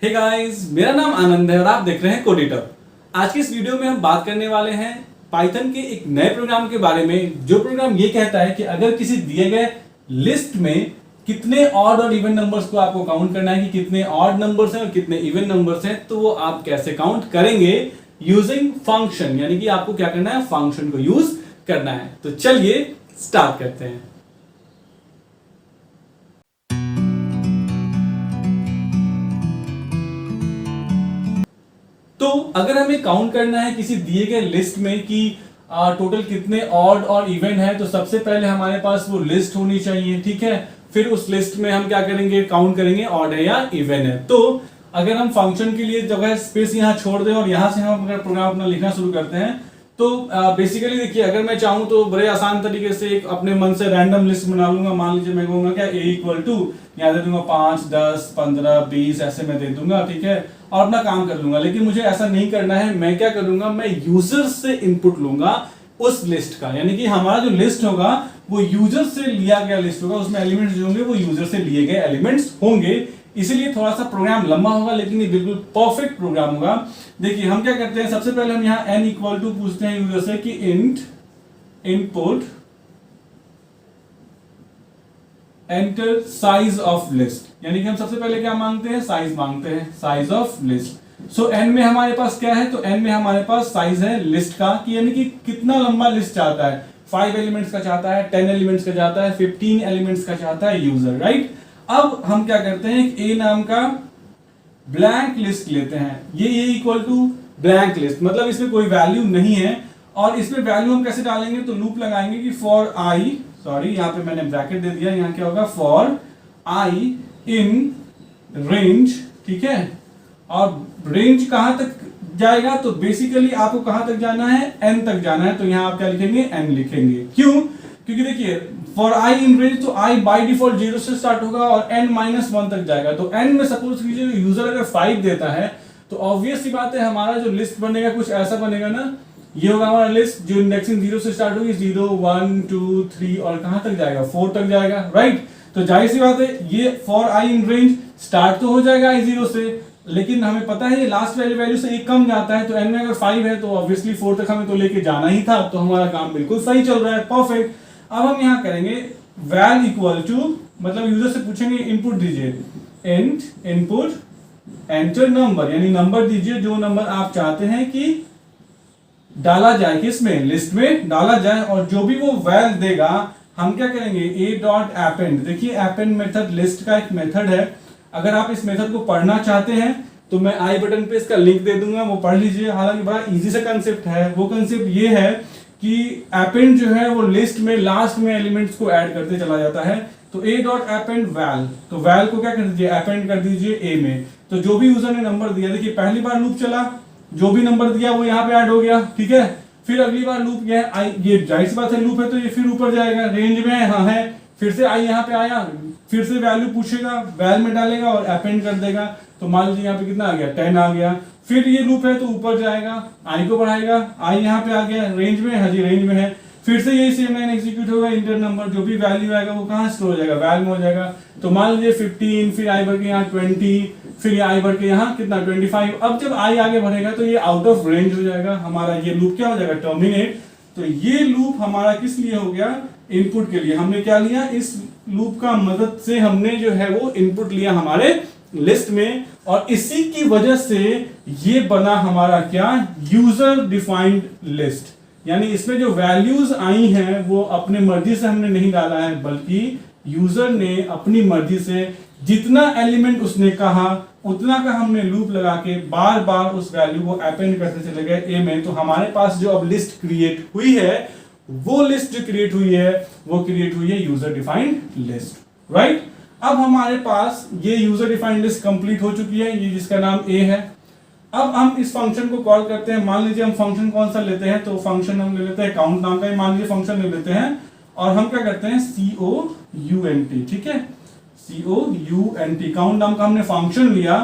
Hey guys, मेरा नाम आनंद है और आप देख रहे हैं कोडिटर। आज की इस वीडियो में हम बात करने वाले हैं पाइथन के एक नए प्रोग्राम के बारे में, जो प्रोग्राम ये कहता है कि अगर किसी दिए गए लिस्ट में कितने ऑड और इवन नंबर्स को आपको काउंट करना है कि कितने ऑड नंबर्स हैं और कितने इवन नंबर्स हैं, तो वो आप कैसे काउंट करेंगे यूजिंग फंक्शन। यानी कि आपको क्या करना है, फंक्शन को यूज करना है। तो चलिए स्टार्ट करते हैं। तो अगर हमें काउंट करना है किसी दिए गए लिस्ट में कि टोटल कितने ऑड और इवन है, तो सबसे पहले हमारे पास वो लिस्ट होनी चाहिए। ठीक है, फिर उस लिस्ट में हम क्या करेंगे, काउंट करेंगे ऑड है या इवन है। तो अगर हम फंक्शन के लिए जगह स्पेस यहाँ छोड़ दें और यहाँ से हम अगर प्रोग्राम अपना लिखना शुरू करते हैं, तो बेसिकली देखिए, अगर मैं चाहूं तो बड़े आसान तरीके से एक अपने मन से रैंडम लिस्ट बना लूंगा। मान लीजिए मैं कहूंगा क्या, a इक्वल टू यहाँ दे दूंगा 5, 10, 15, 20 ऐसे मैं दे दूंगा। ठीक है, और अपना काम कर लूंगा। लेकिन मुझे ऐसा नहीं करना है। मैं क्या करूंगा, मैं यूजर से इनपुट लूंगा उस लिस्ट का। यानी कि हमारा जो लिस्ट होगा वो यूजर से लिया गया लिस्ट होगा, उसमें एलिमेंट्स जो होंगे वो यूजर से लिए गए एलिमेंट्स होंगे। इसीलिए थोड़ा सा प्रोग्राम लंबा होगा, लेकिन ये बिल्कुल परफेक्ट प्रोग्राम होगा। देखिए हम क्या करते हैं, सबसे पहले हम यहाँ n इक्वल टू पूछते हैं यूजर से कि int input enter size of list. यानी कि हम सबसे पहले क्या मांगते हैं, साइज मांगते हैं, size of list. So n में हमारे पास क्या है, तो n में हमारे पास साइज है लिस्ट का, कि यानी कि कितना लंबा लिस्ट चाहता है। 5 एलिमेंट्स का चाहता है, 10 एलिमेंट्स का चाहता है, 15 एलिमेंट्स का चाहता है यूजर, राइट। अब हम क्या करते हैं, a नाम का ब्लैंक लिस्ट लेते हैं। ये इक्वल टू ब्लैंक लिस्ट, मतलब इसमें कोई वैल्यू नहीं है। और इसमें वैल्यू हम कैसे डालेंगे, तो लूप लगाएंगे कि फॉर आई, सॉरी यहाँ पे मैंने ब्रैकेट दे दिया, यहाँ क्या होगा, फॉर आई इन रेंज। ठीक है, और रेंज कहां तक जाएगा, तो बेसिकली आपको कहां तक जाना है, n तक जाना है। तो यहां आप क्या लिखेंगे, n लिखेंगे। क्यों, क्योंकि देखिए फॉर आई इन रेंज, तो आई बाय डिफॉल्ट 0 से स्टार्ट होगा और n-1 तक जाएगा। तो n में सपोज कीजिए यूजर अगर 5 देता है, तो ऑब्वियस सी बात है हमारा जो लिस्ट बनेगा कुछ ऐसा बनेगा ना। ये होगा हमारा लिस्ट जो इंडेक्सिंग 0 से स्टार्ट होगी, 0, 1, 2, 3 और कहां तक जाएगा, 4 तक जाएगा, राइट। तो जाहिर सी बात है ये for I in range start तो हो जाएगा आई 0 से, लेकिन हमें पता है ये लास्ट वैल्यू से एक कम जाता है। तो n में अगर 5 है तो ऑब्वियसली 4 तक हमें तो लेके जाना ही था। तो हमारा काम बिल्कुल सही चल रहा है, परफेक्ट। अब हम यहाँ करेंगे वैल इक्वल टू, मतलब यूजर से पूछेंगे इनपुट दीजिए, इंट इनपुट एंटर नंबर, यानी नंबर दीजिए जो नंबर आप चाहते हैं कि डाला जाए, किसमें, लिस्ट में डाला जाए। और जो भी वो वैल देगा हम क्या करेंगे, a डॉट अपेंड। देखिए अपेंड मेथड लिस्ट का एक मेथड है। अगर आप इस मेथड को पढ़ना चाहते हैं तो मैं आई बटन पे इसका लिंक दे दूंगा, वो पढ़ लीजिए। हालांकि बड़ा इजी सा कंसेप्ट है। वो कंसेप्ट ये है कि अपेंड जो है वो लिस्ट में लास्ट में एलिमेंट्स को ऐड करते चला जाता है। तो a डॉट अपेंड वैल, तो वैल को क्या कर दीजिए, अपेंड कर दीजिए a में। तो जो भी यूजर ने नंबर दिया, देखिए पहली बार लूप चला, जो भी नंबर दिया वो यहाँ पे ऐड हो गया। ठीक है, फिर अगली बार लूप गया, आई, ये जाहिर सी बात है लूप है तो ये फिर ऊपर जाएगा, रेंज में है, हाँ है। फिर से आई यहाँ पे आया, फिर से वैल्यू पूछेगा, वैल में डालेगा और अपेंड कर देगा। तो मान लीजिए यहाँ पे कितना आ गया, 10 आ गया। फिर ये लूप है तो ऊपर जाएगा, आई को बढ़ाएगा, आई यहाँ पे आ गया, रेंज में है जी, रेंज में है। फिर से यही सेम लाइन एग्जीक्यूट होगा, इंटर नंबर जो भी वैल्यू आएगा वो कहाँ स्टोर हो जाएगा, वैल में हो जाएगा। तो मान लीजिए 15, फिर आई बढ़ के यहाँ 20, फिर आई बढ़ के यहाँ कितना 25। अब जब आई आगे बढ़ेगा तो ये आउट ऑफ रेंज हो जाएगा, हमारा ये लूप क्या हो जाएगा, टर्मिनेट। तो ये लूप हमारा किस लिए हो गया, इनपुट के लिए। हमने क्या लिया, इस लूप का मदद से हमने जो है वो इनपुट लिया हमारे लिस्ट में, और इसी की वजह से ये बना हमारा क्या, यूजर डिफाइंड लिस्ट। यानी इसमें जो वैल्यूज आई हैं वो अपने मर्जी से हमने नहीं डाला है, बल्कि यूजर ने अपनी मर्जी से जितना एलिमेंट उसने कहा उतना का हमने लूप लगा के बार बार उस वैल्यू को अपेंड करते चले गए ए में। तो हमारे पास जो अब लिस्ट क्रिएट हुई है, वो लिस्ट जो क्रिएट हुई है वो क्रिएट हुई है यूजर डिफाइंड लिस्ट, राइट। अब हमारे पास ये यूजर डिफाइंड लिस्ट कंप्लीट हो चुकी है, ये जिसका नाम ए है। अब हम इस फंक्शन को कॉल करते हैं। मान लीजिए हम फंक्शन कौन सा लेते हैं, तो फंक्शन हम ले लेते हैं काउंट नाम का, मान लीजिए फंक्शन ले लेते हैं। और हम क्या करते हैं, COUNT, ठीक है, COUNT काउंट नाम का हमने फंक्शन लिया।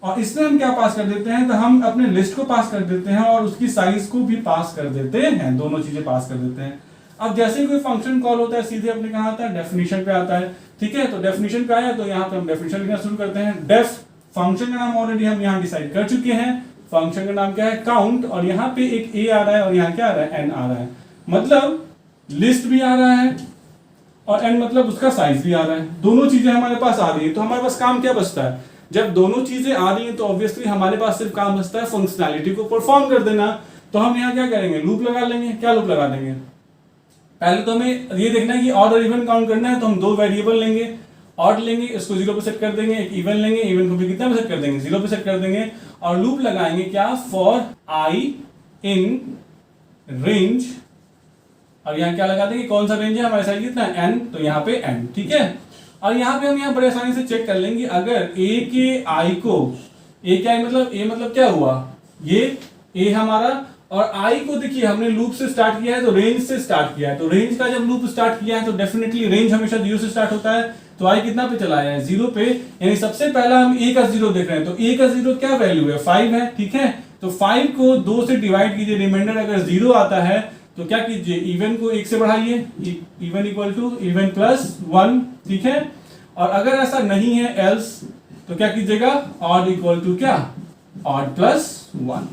और इसमें हम क्या पास कर देते हैं, तो हम अपने लिस्ट को पास कर देते हैं और उसकी साइज को भी पास कर देते हैं, दोनों चीजें पास कर देते हैं। अब जैसे ही कोई फंक्शन कॉल होता है सीधे अपने कहां आता है, डेफिनेशन पे आता है। ठीक है, तो डेफिनेशन पे आया तो यहाँ पे हम डेफिनेशन लिखना शुरू करते हैं। डेफ फंक्शन का नाम ऑलरेडी हम यहाँ डिसाइड कर चुके हैं, फंक्शन का नाम क्या है, काउंट, और यहाँ पे एक a आ रहा है और यहाँ क्या आ रहा है, n आ रहा है, मतलब लिस्ट भी आ रहा है और n मतलब उसका साइज भी आ रहा है, दोनों चीजें हमारे पास आ रही है। तो हमारे पास काम क्या बचता है, जब दोनों चीजें आ रही हैं तो ऑब्वियसली हमारे पास सिर्फ काम बचता है फंक्शनैलिटी को परफॉर्म कर देना। तो हम यहाँ क्या करेंगे, लूप लगा लेंगे। क्या लूप लगा देंगे, पहले तो हमें ये देखना है कि ऑड और इवन काउंट करना है, तो हम दो वेरिएबल लेंगे, ऑड लेंगे इसको 0 पे सेट कर देंगे, एक इवन लेंगे, इवन को भी कितना पे सेट कर देंगे, 0 पे सेट कर देंगे, और लूप लगाएंगे क्या, फॉर आई इन रेंज, और यहाँ क्या लगा देंगे, कौन सा रेंज है हमारे साइड कितना है, n, तो यहाँ पे n, ठीक है। और यहाँ पे हम यहाँ बड़े आसानी से चेक कर लेंगे, अगर a के i को, a क्या है मतलब, a मतलब क्या हुआ, ये a हमारा, और i को देखिए हमने लूप से स्टार्ट किया है तो रेंज से स्टार्ट किया है, तो रेंज का जब लूप स्टार्ट किया है तो डेफिनेटली रेंज हमेशा 0 से स्टार्ट होता है, तो i कितना पे चला है, 0 पे, यानी सबसे पहला हम a का 0 देख रहे हैं, तो a का 0 क्या वैल्यू है, 5 है, ठीक है। तो 5 को 2 से डिवाइड कीजिए, रिमाइंडर अगर 0 आता है तो क्या कीजिए, इवन को 1 से बढ़ाइए, even equal to even plus 1, ठीक है। और अगर ऐसा नहीं है एल्स तो क्या कीजिएगा, ऑड इक्वल टू क्या, ऑड प्लस 1,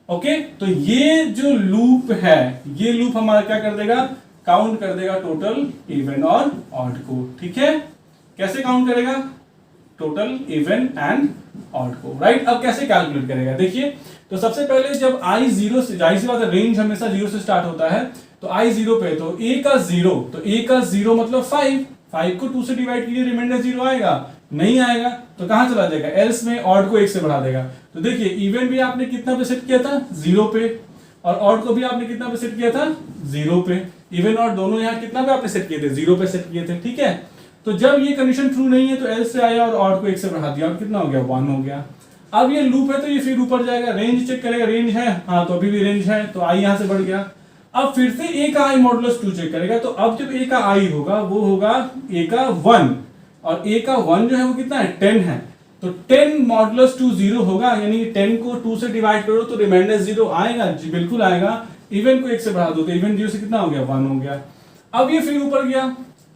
ओके। तो ये जो लूप है, ये लूप हमारा क्या कर देगा, काउंट कर देगा टोटल इवन और ऑड को, ठीक है। कैसे काउंट करेगा, टोटल इवन एंड ऑड को, राइट। अब कैसे कैलकुलेट करेगा, देखिए, तो सबसे पहले जब i 0 से, जाहिर सी बात है रेंज हमेशा 0 से स्टार्ट होता है, तो i 0 पे, तो a का 0, तो a का 0 मतलब 5 को 2 से डिवाइड कीजिए, रिमाइंडर 0 आएगा, नहीं आएगा तो कहां चला जाएगा, एल्स में, ऑड को 1 से बढ़ा देगा। तो देखिए इवन भी आपने कितना पे सेट किया था, 0 पे, और ऑड को भी आपने कितना पे सेट किया था, 0 पे, इवन और दोनों यहाँ कितना पे आपने सेट किए थे, 0 पे सेट किए थे, ठीक है। तो जब ये कंडीशन ट्रू नहीं है तो एल्स से आया और ऑड को 1 से बढ़ा दिया, और कितना हो गया, 1 हो गया। अब ये लूप है तो ये फिर ऊपर जाएगा, रेंज चेक करेगा, रेंज है, हाँ तो अभी भी रेंज है, तो आई यहां से बढ़ गया। अब फिर से a का i मॉडुलस 2 चेक करेगा, तो अब जब a का i होगा वो होगा a का 1, और a का 1 जो है वो कितना है, 10 है, तो 10 मॉडुलस 2 0 होगा, यानी 10 को 2 से डिवाइड करो तो रिमाइंडर 0 आएगा, जी बिल्कुल आएगा। इवन को 1 से बढ़ा दो तो इवन 0 से कितना हो गया, 1 हो गया। अब ये फिर ऊपर गया,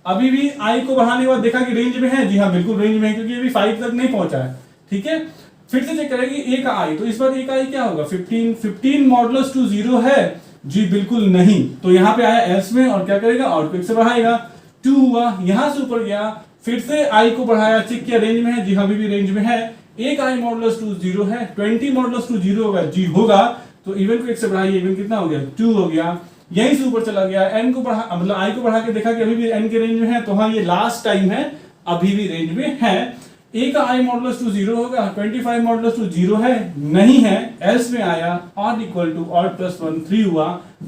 अभी भी i को बढ़ाने के बाद देखा कि रेंज में है, जी हाँ बिल्कुल रेंज में है, क्योंकि अभी 5 तक नहीं पहुंचा है, ठीक है। फिर से चेक करेंगे a का i, तो इस बार a का i क्या होगा, 15 मॉडुलस 2 0 है, जी बिल्कुल नहीं, तो यहाँ पे आया एल्स में, और क्या करेगा, और को 1 से बढ़ाएगा, 2 हुआ, यहां से ऊपर गया, फिर से i को बढ़ाया, चेक किया रेंज में है, जी हाँ अभी भी रेंज में है, a का i मॉडुलस 2 0 है, 20 मॉडुलस 2 0 होगा, जी होगा, तो इवन को 1 से बढ़ाइए, इवन कितना हो गया, 2 हो गया, यहीं से ऊपर चला गया, n को बढ़ा, मतलब i को बढ़ा के देखा कि अभी भी n के रेंज में है, तो हाँ ये लास्ट टाइम है, अभी भी रेंज में है। a का i मॉडुलस 2 0 होगा, 25 मॉडुलस 2 0 है, नहीं है, एल्स में आया, odd equal to odd plus 1 3 हुआ।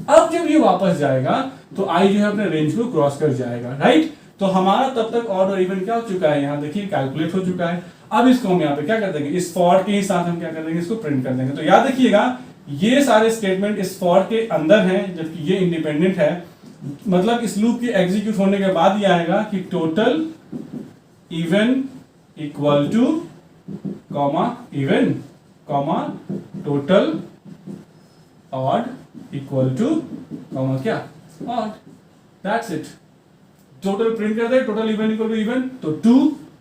अब जब ये वापस जाएगा तो i जो है अपने रेंज को क्रॉस कर जाएगा, राइट। तो हमारा तब तक ऑड और इवन क्या हो चुका है, यहाँ देखिए कैलकुलेट हो चुका है। अब इसको हम यहाँ पे क्या कर देंगे, इस फॉर के ही साथ हम क्या कर देंगे, इसको प्रिंट कर देंगे। तो याद रखिएगा ये सारे स्टेटमेंट इस फॉर के अंदर हैं, जबकि ये इंडिपेंडेंट है, मतलब इस लूप के एग्जीक्यूट होने के बाद ये आएगा कि total even equal to comma even comma total odd equal to comma क्या, odd, that's it. Total print कर दे, total even equal to even, तो 2,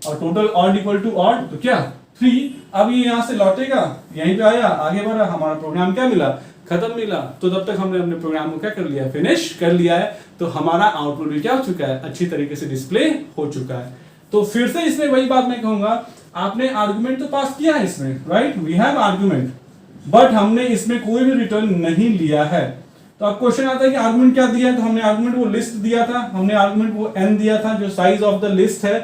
और total odd equal to odd, तो क्या 3। अब ये यहां से लौटेगा, यहीं पे आया, आगे बढ़ा, हमारा प्रोग्राम क्या मिला, खत्म मिला। तो तब तक हमने अपने प्रोग्राम को क्या कर लिया, फिनिश कर लिया है, तो हमारा आउटपुट भी क्या हो चुका है, अच्छी तरीके से डिस्प्ले हो चुका है। तो फिर से इसमें वही बात मैं कहूंगा, आपने आर्गुमेंट तो पास किया है इसमें, right, we have argument, but हमने इसमें कोई भी रिटर्न नहीं लिया है। तो अब क्वेश्चन आता है कि आर्गुमेंट क्या दिया है, तो हमने आर्गुमेंट वो लिस्ट दिया था, हमने आर्गुमेंट वो n दिया था जो साइज ऑफ द लिस्ट है,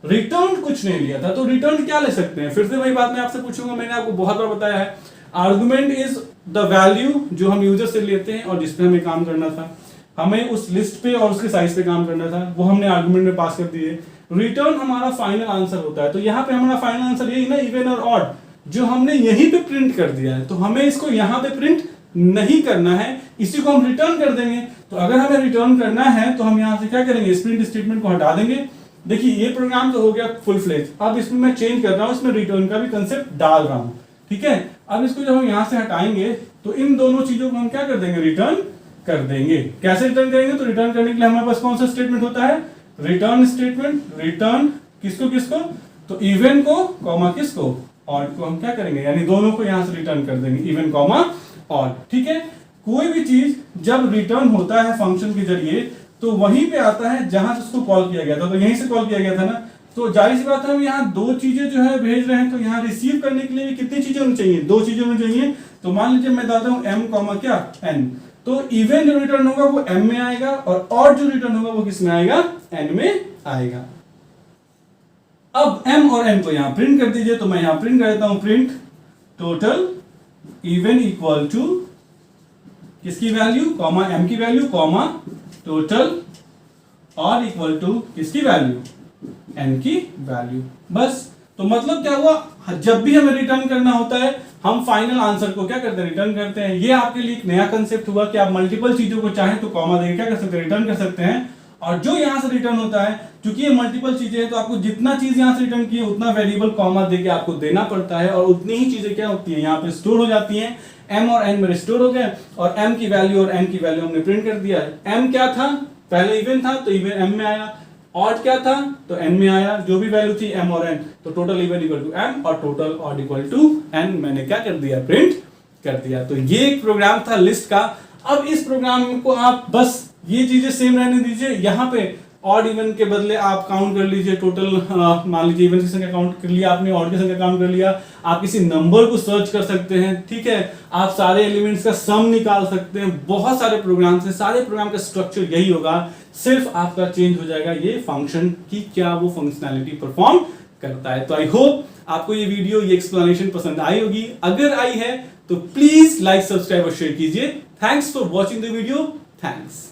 रिटर्न कुछ नहीं लिया था। तो रिटर्न क्या ले सकते हैं, फिर से वही बात मैं आपसे पूछूंगा, मैंने आपको बहुत बार बताया है, आर्गुमेंट इज द वैल्यू जो हम यूजर से लेते हैं और जिसपे हमें काम करना था, हमें उस लिस्ट पे और उसके साइज पे काम करना था, वो हमने आर्गुमेंट में पास कर दिए। रिटर्न हमारा फाइनल आंसर होता है, तो यहाँ पे हमारा फाइनल आंसर यही ना, इवन और ऑड, जो हमने यहीं पे प्रिंट कर दिया है, तो हमें इसको यहाँ पे प्रिंट नहीं करना है, इसी को हम रिटर्न कर देंगे। तो अगर हमें रिटर्न करना है तो हम यहाँ से क्या करेंगे, प्रिंट स्टेटमेंट को हटा देंगे। देखिए ये प्रोग्राम तो हो गया फुल फ्लेज, अब इसमें मैं चेंज कर रहा हूँ, इसमें रिटर्न का भी कंसेप्ट डाल रहा हूँ, ठीक है। अब इसको जब हम यहाँ से हटाएंगे तो इन दोनों चीजों को हम क्या कर देंगे, रिटर्न कर देंगे। कैसे रिटर्न करेंगे, तो रिटर्न करने के लिए हमारे पास कौन सा स्टेटमेंट होता है, रिटर्न स्टेटमेंट। रिटर्न किसको किसको, तो इवन को कॉमा किसको, ऑड को हम क्या करेंगे, यानी दोनों को यहां से रिटर्न कर देंगे, इवन कॉमा ऑड। ठीक है, कोई भी चीज जब रिटर्न होता है फंक्शन के जरिए तो वहीं पे आता है जहां से उसको कॉल किया गया था, तो यहीं से कॉल किया गया था ना, तो जाहिर सी बात है हम यहाँ दो चीजें जो है भेज रहे हैं, तो यहाँ रिसीव करने के लिए कितनी चीजें होनी चाहिए, दो चीजें होनी चाहिए। तो मान लीजिए मैं दाता हूँ m कॉमा क्या n, तो इवन जो रिटर्न होगा वो m में आएगा और ऑड जो रिटर्न होगा वो किस में आएगा, n में आएगा। अब m और n को यहां प्रिंट कर दीजिए, तो मैं यहां प्रिंट कर देता हूं, print total even equal to किसकी वैल्यू, कॉमा m की value, comma total odd equal to किसकी वैल्यू, n की वैल्यू। बस, तो मतलब क्या हुआ, जब भी हमें रिटर्न करना होता है हम फाइनल आंसर को क्या करते हैं, रिटर्न करते हैं। ये आपके लिए एक नया कंसेप्ट हुआ कि आप मल्टीपल चीजों को चाहें तो कॉमा देके क्या कर सकते हैं, रिटर्न कर सकते हैं। और जो यहां से रिटर्न होता है, क्योंकि ये मल्टीपल चीजें हैं, तो आपको जितना चीज यहां से रिटर्न की है उतना वेरिएबल कॉमा देके आपको देना पड़ता है, और उतनी ही चीजें क्या होती है, यहाँ पे स्टोर हो जाती हैं। m और n में स्टोर हो गए, और m की वैल्यू और n की वैल्यू हमने प्रिंट कर दिया है। m क्या था, पहले इवन था तो इवन m में आया, ऑड क्या था तो n में आया, जो भी वैल्यू थी m और n, तो total even equal to m और total odd equal to n, मैंने क्या कर दिया, प्रिंट कर दिया। तो ये एक प्रोग्राम था लिस्ट का। अब इस प्रोग्राम को आप बस ये चीजें सेम रहने दीजिए, यहाँ पे ऑड इवन के बदले आप काउंट कर लीजिए टोटल, मान लीजिए इवन की संख्या काउंट कर लिया आपने, ऑड की संख्या काउंट कर लिया, आप किसी नंबर को सर्च कर सकते हैं, ठीक है, आप सारे एलिमेंट्स का सम निकाल सकते हैं, बहुत सारे प्रोग्राम्स हैं, सारे प्रोग्राम का स्ट्रक्चर यही होगा, सिर्फ आपका चेंज हो जाएगा ये फंक्शन की क्या वो फंक्शनैलिटी परफॉर्म करता है। तो आई होप आपको ये वीडियो, ये एक्सप्लेनेशन पसंद आई होगी। अगर आई है तो प्लीज लाइक, सब्सक्राइब और शेयर कीजिए। Thanks for watching the video, thanks.